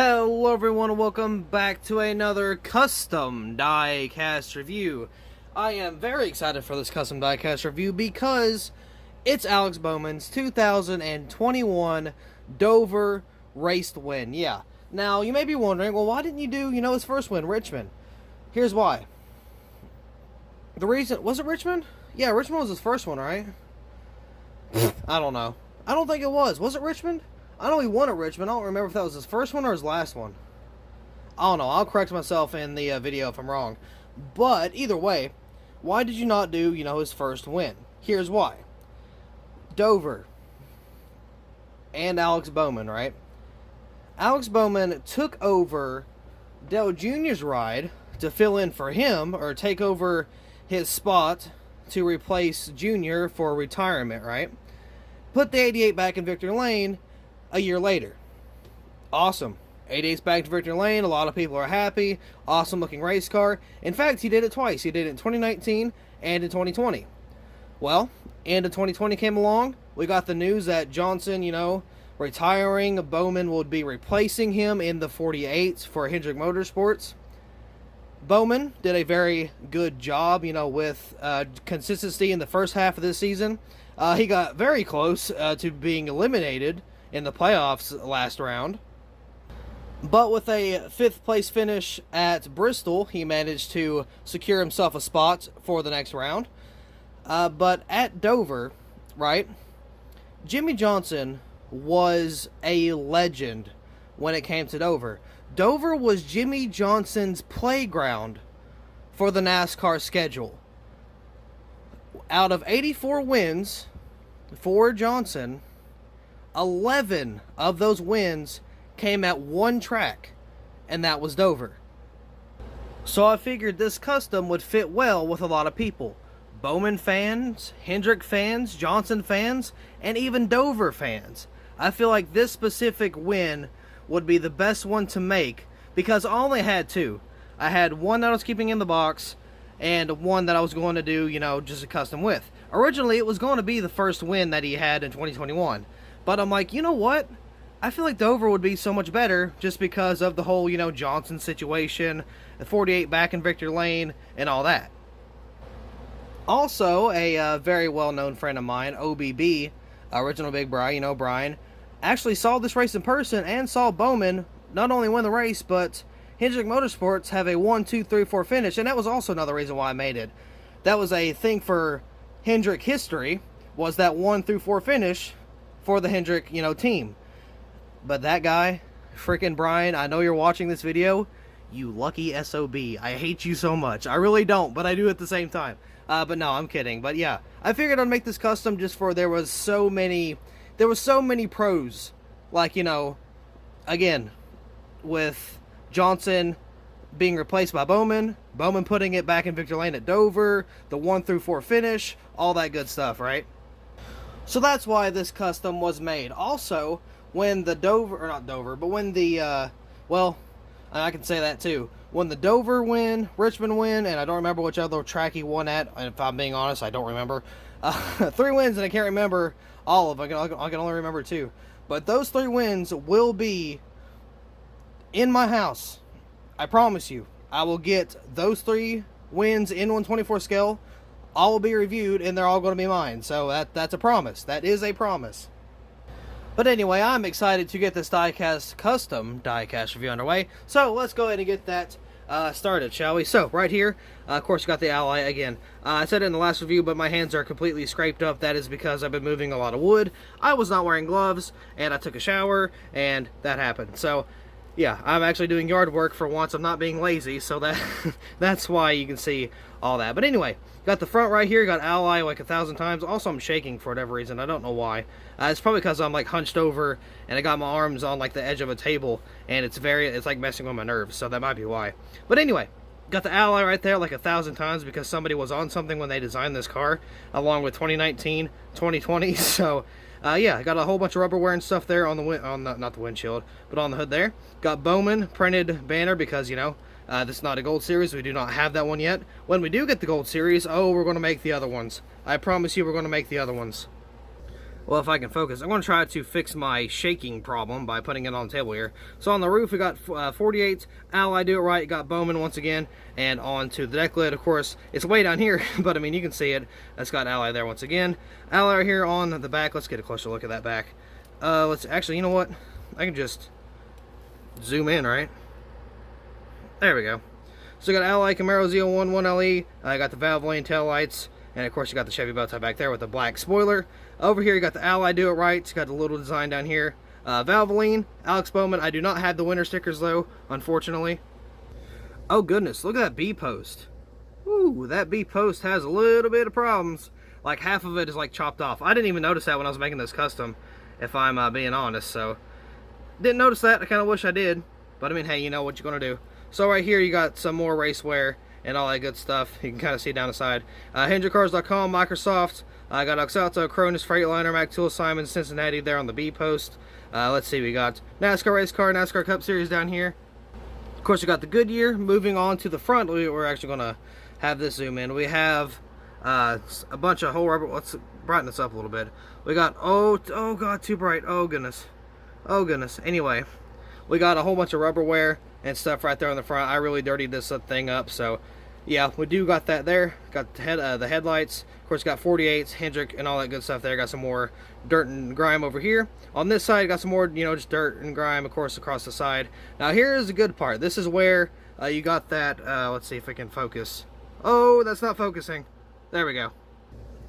Hello everyone and welcome back to another custom diecast review. I am very excited for this custom diecast review because it's Alex Bowman's 2021 Dover race win. Yeah. Now, you may be wondering, well, why didn't you do, his first win, Richmond? Here's why. The reason, was it Richmond? Yeah, Richmond was his first one, right? I don't know. I don't think it was. Was it Richmond? I know he won at Richmond. I don't remember if that was his first one or his last one. I don't know. I'll correct myself in the video if I'm wrong. But, either way, why did you not do, his first win? Here's why. Dover and Alex Bowman, right? Alex Bowman took over Dale Jr.'s ride to fill in for him, or take over his spot to replace Jr. for retirement, right? Put the 88 back in Victory Lane a year later. Awesome. 88's back to Victory Lane. A lot of people are happy. Awesome looking race car. In fact, he did it twice. He did it in 2019 and in 2020. Well, end of 2020 came along. We got the news that Johnson, retiring. Bowman would be replacing him in the 48s for Hendrick Motorsports. Bowman did a very good job, with consistency in the first half of this season. He got very close to being eliminated in the playoffs last round. But with a 5th place finish at Bristol, he managed to secure himself a spot for the next round. But at Dover, right, Jimmie Johnson was a legend when it came to Dover. Dover was Jimmie Johnson's playground for the NASCAR schedule. Out of 84 wins for Johnson, 11 of those wins came at one track, and that was Dover. So I figured this custom would fit well with a lot of people. Bowman fans, Hendrick fans, Johnson fans, and even Dover fans. I feel like this specific win would be the best one to make because I only had two. I had one that I was keeping in the box and one that I was going to do, just a custom with. Originally, it was going to be the first win that he had in 2021. But I'm like, you know what? I feel like Dover would be so much better just because of the whole, Johnson situation, the 48 back in Victory Lane, and all that. Also, a very well-known friend of mine, OBB, Original Big Brian, Brian, actually saw this race in person and saw Bowman not only win the race, but Hendrick Motorsports have a 1, 2, 3, 4 finish, and that was also another reason why I made it. That was a thing for Hendrick history, was that 1 through 4 finish for the Hendrick, team. But that guy, freaking Brian, I know you're watching this video, you lucky SOB. I hate you so much. I really don't, but I do at the same time. But no, I'm kidding. But yeah, I figured I'd make this custom just for there was so many pros. Like, again, with Johnson being replaced by Bowman, Bowman putting it back in Victory Lane at Dover, the 1 through 4 finish, all that good stuff, right? So that's why this custom was made. Also, when the when the, well, I can say that too. When the Dover win, Richmond win, and I don't remember which other track he won at, and if I'm being honest, I don't remember. 3 wins, and I can't remember all of them. I can only remember 2. But those 3 wins will be in my house. I promise you. I will get those 3 wins in 124 scale. All will be reviewed, and they're all going to be mine. So that's a promise. That is a promise. But anyway, I'm excited to get this custom diecast review underway. So let's go ahead and get that started, shall we? So right here, of course, got the Ally again. I said it in the last review, but my hands are completely scraped up. That is because I've been moving a lot of wood. I was not wearing gloves, and I took a shower, and that happened. So yeah, I'm actually doing yard work for once. I'm not being lazy, so that's why you can see all that. But anyway, got the front right here, got Ally like 1,000 times. Also, I'm shaking for whatever reason. I don't know why. It's probably because I'm like hunched over and I got my arms on like the edge of a table, and it's like messing with my nerves, so that might be why. But anyway, got the Ally right there like 1,000 times because somebody was on something when they designed this car, along with 2019, 2020. So yeah, I got a whole bunch of rubber wearing stuff there on the not the windshield, but on the hood there. Got Bowman printed banner because this is not a gold series. We do not have that one yet. When we do get the gold series, oh, we're going to make the other ones. I promise you, we're going to make the other ones. well, if I can focus, I'm going to try to fix my shaking problem by putting it on the table here. So on the roof, we got 48 Ally Do It Right, got Bowman once again, and onto the deck lid, of course, it's way down here, but I mean, you can see it. That's got Ally there once again. Ally right here on the back. Let's get a closer look at that back. Let's actually, you know what? I can just zoom in, right? There we go. So you got Ally Camaro ZL1 1LE. I got the Valvoline tail lights. And of course you got the Chevy bow tie back there with the black spoiler. Over here you got the Ally Do It Right. It's got the little design down here. Valvoline, Alex Bowman. I do not have the winter stickers though, unfortunately. Oh goodness, look at that B post. Ooh, that B post has a little bit of problems. Like half of it is like chopped off. I didn't even notice that when I was making this custom, if I'm being honest. So didn't notice that. I kind of wish I did. But I mean, hey, you know what you're gonna do. So right here you got some more race wear and all that good stuff. You can kind of see down the side. HendrickCars.com, Microsoft. I got Oxalto, Cronus, Freightliner, Mac Tool, Simon, Cincinnati there on the B post. Let's see, we got NASCAR race car, NASCAR Cup Series down here. Of course, we got the Goodyear. Moving on to the front, we're actually going to have this zoom in. We have a bunch of whole rubber. Let's brighten this up a little bit. We got, oh god, too bright. Oh goodness. Oh goodness. Anyway, we got a whole bunch of rubber wear and stuff right there on the front. I really dirtied this thing up, so yeah, we do got that there. Got the headlights. Of course, got 48s, Hendrick, and all that good stuff there. Got some more dirt and grime over here. On this side, got some more, you know, just dirt and grime, of course, across the side. Now, here's the good part. This is where you got that, let's see if I can focus. Oh, that's not focusing. There we go.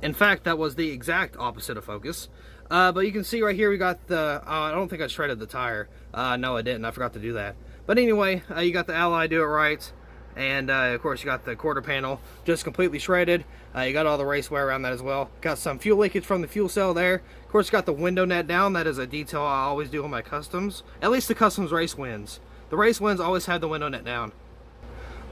In fact, that was the exact opposite of focus. But you can see right here, we got the, I don't think I shredded the tire. No, I didn't. I forgot to do that. But anyway, you got the Ally Do It Right, and of course you got the quarter panel just completely shredded. You got all the race wear around that as well. Got some fuel leakage from the fuel cell there. Of course, got the window net down. That is a detail I always do on my customs. At least the customs race wins. The race wins always have the window net down.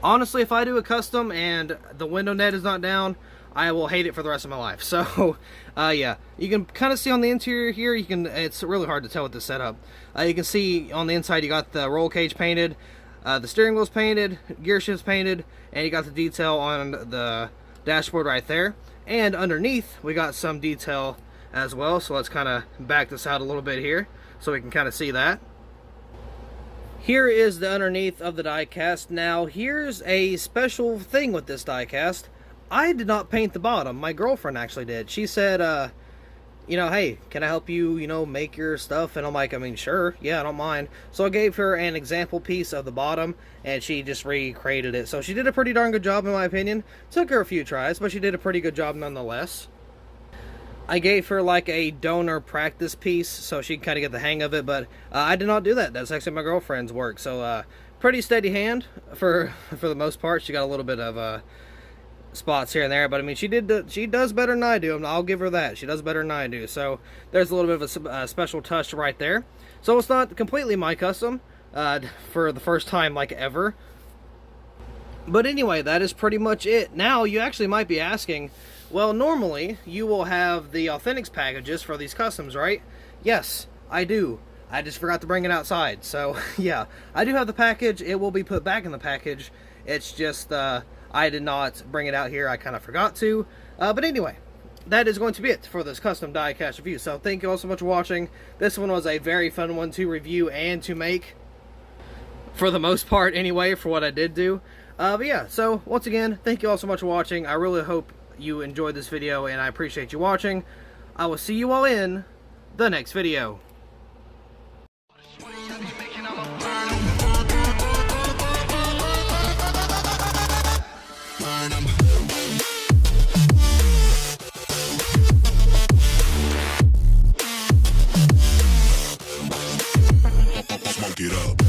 Honestly, if I do a custom and the window net is not down, I will hate it for the rest of my life. So, yeah, you can kind of see on the interior here, it's really hard to tell with this setup. You can see on the inside you got the roll cage painted, the steering wheel's painted, gear shift's painted, and you got the detail on the dashboard right there. And underneath, we got some detail as well. So let's kind of back this out a little bit here so we can kind of see that. Here is the underneath of the diecast. Now, here's a special thing with this diecast. I did not paint the bottom. My girlfriend actually did. She said, you know, hey, can I help you, you know, make your stuff? And I'm like, I mean, sure, yeah, I don't mind. So I gave her an example piece of the bottom, and she just recreated it. So she did a pretty darn good job, in my opinion. Took her a few tries, but she did a pretty good job nonetheless. I gave her like a donor practice piece, so she can kind of get the hang of it, but I did not do that. That's actually my girlfriend's work. So pretty steady hand for the most part. She got a little bit of spots here and there, but I mean, she does better than I do. I'll give her that. She does better than I do. So there's a little bit of a special touch right there. So it's not completely my custom for the first time like ever. But anyway, that is pretty much it. Now you actually might be asking, well, normally you will have the Authentics packages for these customs, right? Yes, I do. I just forgot to bring it outside. So yeah, I do have the package. It will be put back in the package. It's just I did not bring it out here. I kind of forgot to. But anyway, that is going to be it for this custom diecast review. So thank you all so much for watching. This one was a very fun one to review and to make, for the most part anyway, for what I did do. But yeah, so once again, thank you all so much for watching. I really hope you enjoyed this video, and I appreciate you watching. I will see you all in the next video. Smoke it up.